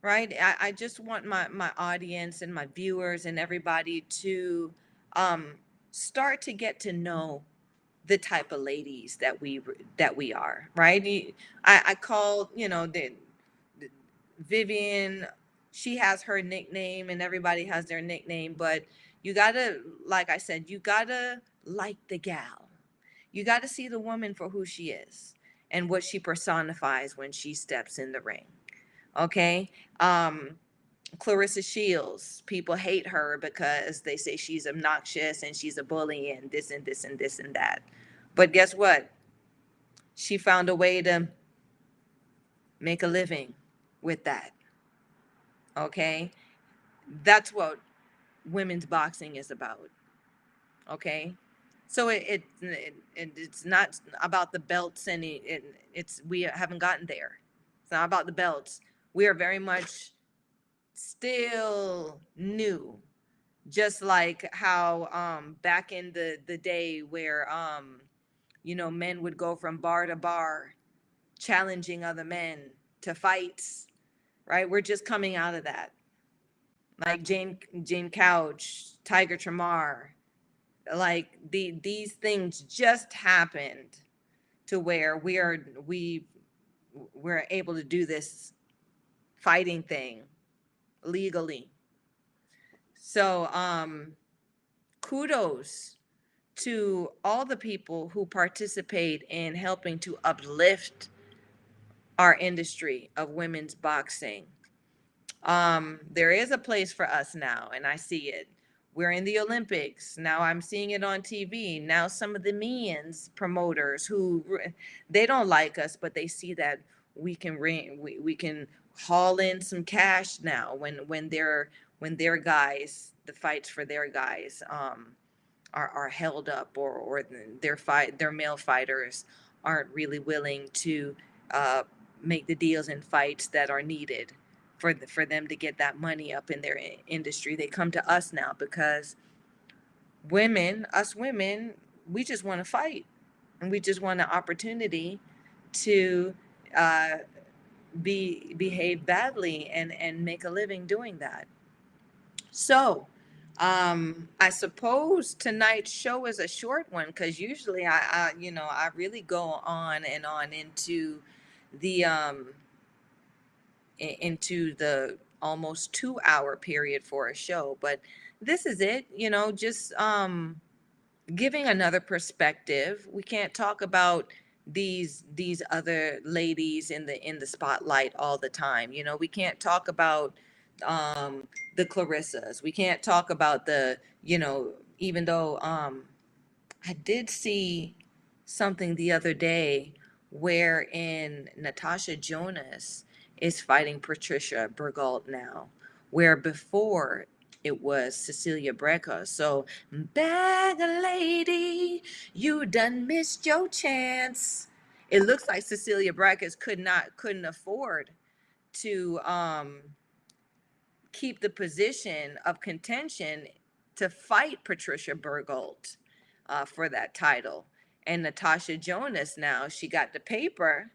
right? I just want my audience and my viewers and everybody to um, start to get to know the type of ladies that we are, right? I call, the Vivian. She has her nickname, and everybody has their nickname, but you gotta, like I said, you gotta like the gal. You gotta see the woman for who she is and what she personifies when she steps in the ring. Okay. Clarissa Shields, people hate her because they say she's obnoxious and she's a bully and this and this and this and that. But guess what? She found a way to make a living with that. Okay. That's what women's boxing is about. Okay. So it's not about the belts, and it's we haven't gotten there. It's not about the belts. We are very much still new, just like how back in the day where men would go from bar to bar challenging other men to fights, right? We're just coming out of that. Like Jane Couch, Tiger Tramar, like these things just happened to where we're able to do this fighting thing legally. So kudos to all the people who participate in helping to uplift our industry of women's boxing. There is a place for us now, and I see it. We're in the Olympics now. I'm seeing it on TV now. Some of the men's promoters who they don't like us, but they see that we can haul in some cash now when their guys, the fights for their guys, are held up, or their male fighters aren't really willing to uh, make the deals and fights that are needed for them to get that money up in their industry. They come to us now because us women, we just want to fight, and we just want an opportunity to uh, behave badly and make a living doing that. So, I suppose tonight's show is a short one, because usually I really go on and on the into the almost 2 hour period for a show, but this is it. Just giving another perspective. We can't talk about these other ladies in the spotlight all the time. You know, we can't talk about the Clarissas. We can't talk about the, you know, even though I did see something the other day wherein Natasha Jonas is fighting Patricia Bergalt now, where before it was Cecilia Brecca. So, bag a lady, you done missed your chance. It looks like Cecilia Brecca couldn't afford to keep the position of contention to fight Patricia Bergalt for that title. And Natasha Jonas now, she got the paper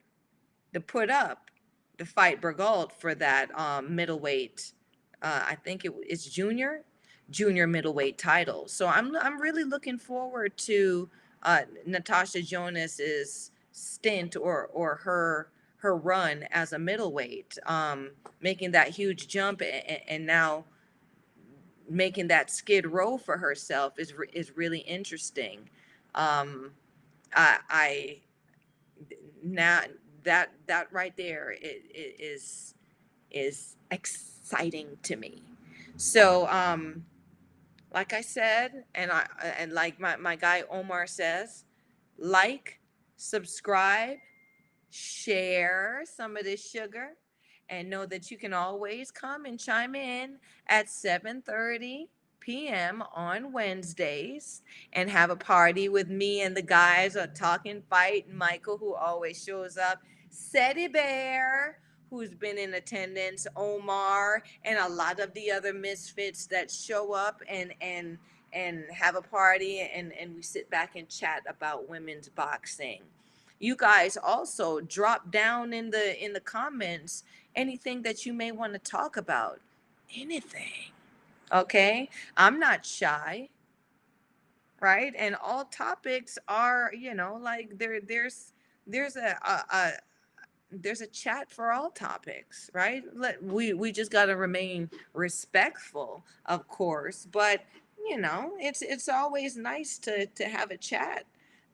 to put up to fight Bergalt for that middleweight. I think it's junior middleweight title. So I'm really looking forward to Natasha Jonas's stint or her run as a middleweight, making that huge jump and now making that skid row for herself is really interesting. Um, I now that right there it is exciting to me. So like I said, and like my guy Omar says, like, subscribe, share some of this sugar, and know that you can always come and chime in at 7:30 p.m. on Wednesdays and have a party with me and the guys at Talkin Fight, Michael, who always shows up, Seti Bear, who's been in attendance, Omar, and a lot of the other misfits that show up and have a party, and we sit back and chat about women's boxing. You guys also drop down in the comments anything that you may want to talk about. Anything. Okay? I'm not shy, right? And all topics are, you know, like there's there's a chat for all topics, right? We just got to remain respectful, of course, but you know, it's always nice to have a chat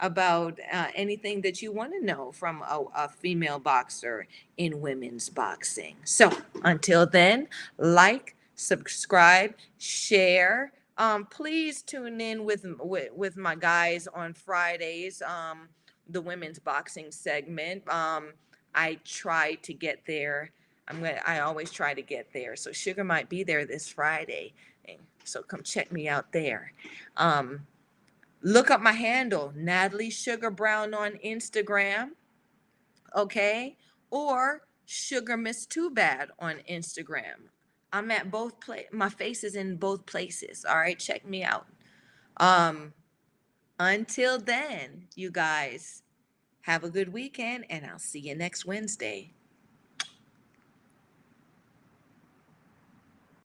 about anything that you want to know from a female boxer in women's boxing. So until then, like, subscribe, share. Please tune in with my guys on Fridays. The women's boxing segment. I try to get there. I always try to get there. So Sugar might be there this Friday. So come check me out there. Um, Look up my handle, Natalie SUGAR Brown on Instagram, okay? Or Sugar Miss Too Bad on Instagram. I'm at my face is in both places. All right, check me out. Um, until then, you guys have a good weekend, and I'll see you next Wednesday.